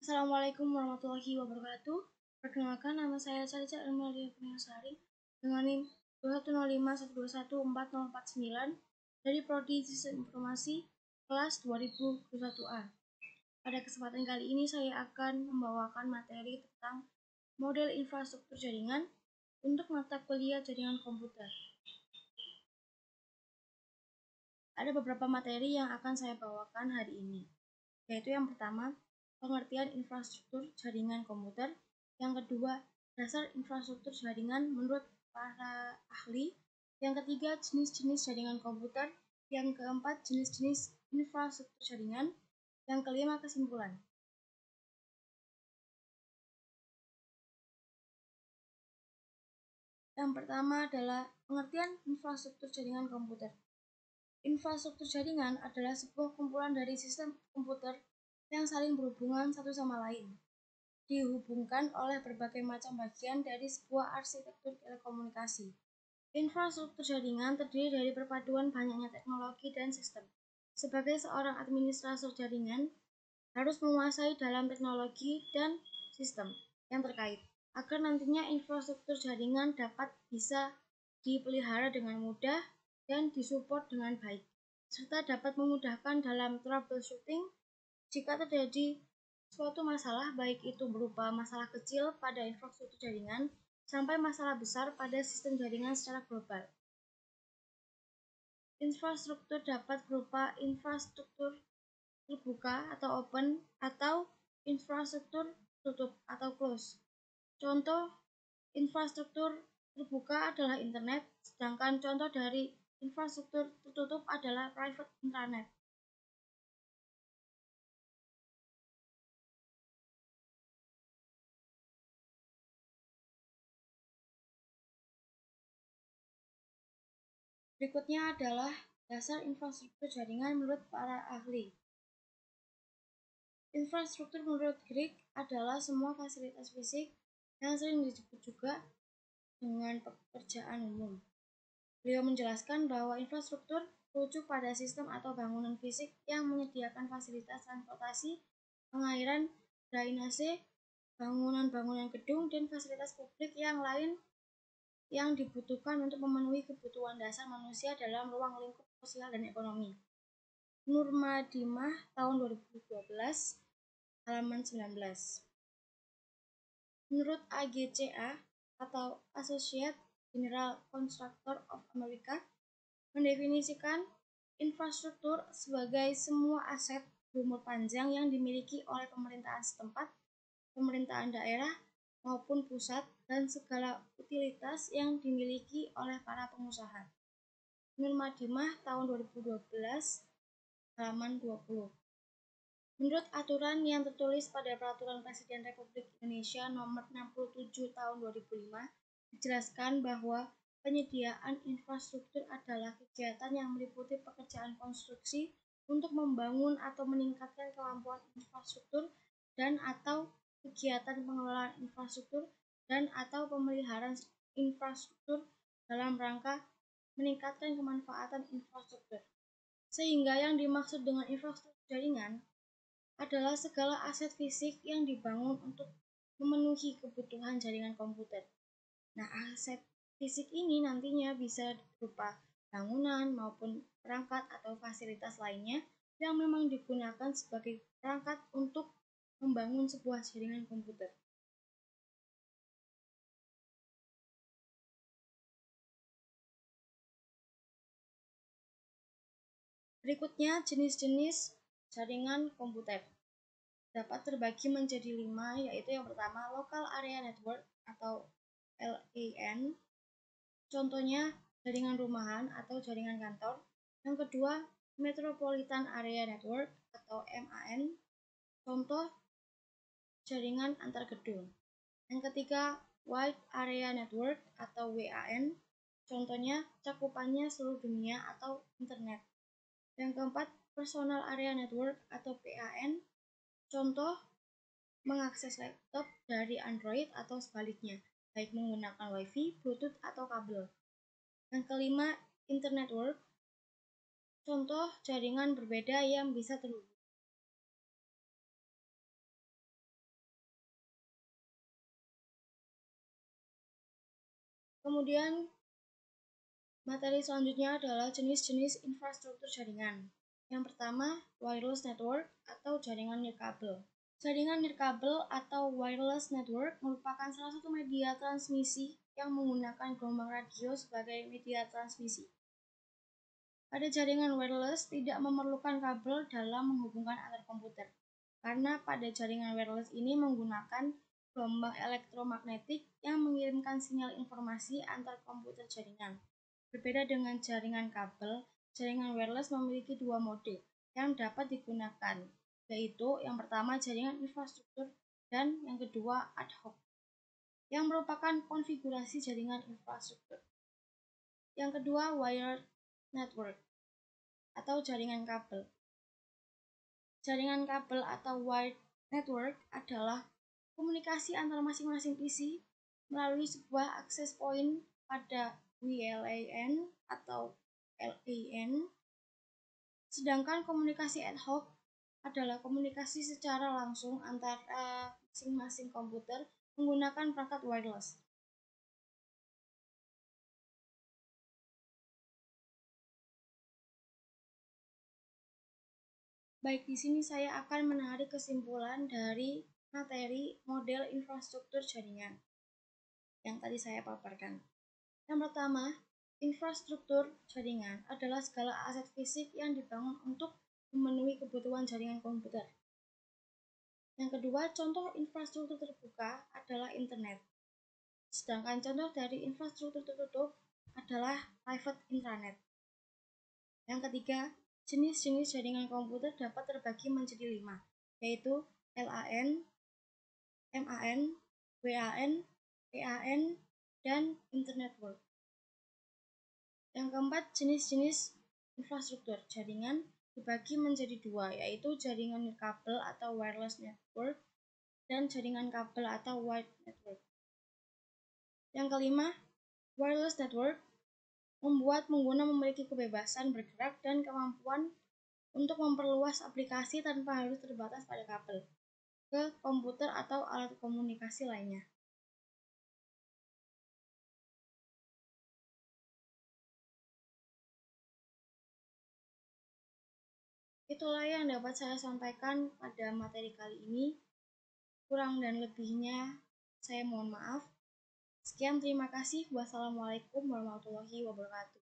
Assalamualaikum warahmatullahi wabarakatuh. Perkenalkan, nama saya Sarica Elmalia Punyasari dengan NIM 21051214049 dari Prodi Sistem Informasi kelas 2021A. Pada kesempatan kali ini saya akan membawakan materi tentang model infrastruktur jaringan untuk mata kuliah jaringan komputer. Ada beberapa materi yang akan saya bawakan hari ini, yaitu yang pertama, pengertian infrastruktur jaringan komputer, yang kedua, dasar infrastruktur jaringan menurut para ahli, yang ketiga, jenis-jenis jaringan komputer, yang keempat, jenis-jenis infrastruktur jaringan, yang kelima, kesimpulan. Yang pertama adalah pengertian infrastruktur jaringan komputer. Infrastruktur jaringan adalah sebuah kumpulan dari sistem komputer yang saling berhubungan satu sama lain, dihubungkan oleh berbagai macam bagian dari sebuah arsitektur telekomunikasi. Infrastruktur jaringan terdiri dari perpaduan banyaknya teknologi dan sistem. Sebagai seorang administrator jaringan, harus menguasai dalam teknologi dan sistem yang terkait, agar nantinya infrastruktur jaringan dapat bisa dipelihara dengan mudah dan disupport dengan baik, serta dapat memudahkan dalam troubleshooting jika terjadi suatu masalah, baik itu berupa masalah kecil pada infrastruktur jaringan sampai masalah besar pada sistem jaringan secara global. Infrastruktur dapat berupa infrastruktur terbuka atau open atau infrastruktur tutup atau close. Contoh infrastruktur terbuka adalah internet, sedangkan contoh dari infrastruktur tertutup adalah private intranet. Berikutnya adalah dasar infrastruktur jaringan menurut para ahli. Infrastruktur menurut Greg adalah semua fasilitas fisik yang sering disebut juga dengan pekerjaan umum. Beliau menjelaskan bahwa infrastruktur merujuk pada sistem atau bangunan fisik yang menyediakan fasilitas transportasi, pengairan, drainase, bangunan-bangunan gedung, dan fasilitas publik yang lain yang dibutuhkan untuk memenuhi kebutuhan dasar manusia dalam ruang lingkup sosial dan ekonomi. Nurmadimah tahun 2012, halaman 19. Menurut AGCA atau Associate General Contractor of America, mendefinisikan infrastruktur sebagai semua aset berumur panjang yang dimiliki oleh pemerintahan setempat, pemerintahan daerah maupun pusat, dan segala utilitas yang dimiliki oleh para pengusaha. Nurmadimah tahun 2012, halaman 20. Menurut aturan yang tertulis pada Peraturan Presiden Republik Indonesia Nomor 67 Tahun 2005, dijelaskan bahwa penyediaan infrastruktur adalah kegiatan yang meliputi pekerjaan konstruksi untuk membangun atau meningkatkan kemampuan infrastruktur dan atau kegiatan pengelolaan infrastruktur dan atau pemeliharaan infrastruktur dalam rangka meningkatkan kemanfaatan infrastruktur. Sehingga yang dimaksud dengan infrastruktur jaringan adalah segala aset fisik yang dibangun untuk memenuhi kebutuhan jaringan komputer. Nah, aset fisik ini nantinya bisa berupa bangunan maupun perangkat atau fasilitas lainnya yang memang digunakan sebagai perangkat untuk membangun sebuah jaringan komputer. Berikutnya, jenis-jenis jaringan komputer dapat terbagi menjadi 5, yaitu yang pertama Local Area Network atau LAN, contohnya jaringan rumahan atau jaringan kantor. Yang kedua, Metropolitan Area Network atau MAN, contoh jaringan antar gedung. Yang ketiga, Wide Area Network atau WAN, contohnya cakupannya seluruh dunia atau internet. Yang keempat, Personal Area Network atau PAN, contoh mengakses laptop dari Android atau sebaliknya, baik menggunakan WiFi, Bluetooth, atau kabel. Yang kelima, Internet Network, contoh jaringan berbeda yang bisa terhubung. Kemudian materi selanjutnya adalah jenis-jenis infrastruktur jaringan. Yang pertama, wireless network atau jaringan nirkabel. Jaringan nirkabel atau wireless network merupakan salah satu media transmisi yang menggunakan gelombang radio sebagai media transmisi. Pada jaringan wireless tidak memerlukan kabel dalam menghubungkan antar komputer, karena pada jaringan wireless ini menggunakan gelombang elektromagnetik yang mengirimkan sinyal informasi antar komputer jaringan. Berbeda dengan jaringan kabel, jaringan wireless memiliki dua mode yang dapat digunakan, yaitu yang pertama jaringan infrastruktur dan yang kedua ad hoc, yang merupakan konfigurasi jaringan infrastruktur. Yang kedua, wired network atau jaringan kabel. Jaringan kabel atau wired network adalah komunikasi antara masing-masing PC melalui sebuah access point pada WLAN atau LAN. Sedangkan komunikasi ad hoc adalah komunikasi secara langsung antara masing-masing komputer menggunakan perangkat wireless. Baik, di sini saya akan menarik kesimpulan dari materi model infrastruktur jaringan yang tadi saya paparkan. Yang pertama, infrastruktur jaringan adalah segala aset fisik yang dibangun untuk memenuhi kebutuhan jaringan komputer. Yang kedua, contoh infrastruktur terbuka adalah internet. Sedangkan contoh dari infrastruktur tertutup adalah private intranet. Yang ketiga, jenis-jenis jaringan komputer dapat terbagi menjadi 5, yaitu LAN, MAN, WAN, PAN, dan Internet Network. Yang keempat, jenis-jenis infrastruktur jaringan dibagi menjadi 2, yaitu jaringan nirkabel atau wireless network dan jaringan kabel atau wired network. Yang kelima, wireless network membuat pengguna memiliki kebebasan bergerak dan kemampuan untuk memperluas aplikasi tanpa harus terbatas pada kabel ke komputer atau alat komunikasi lainnya. Itulah yang dapat saya sampaikan pada materi kali ini. Kurang dan lebihnya saya mohon maaf. Sekian, terima kasih. Wassalamualaikum warahmatullahi wabarakatuh.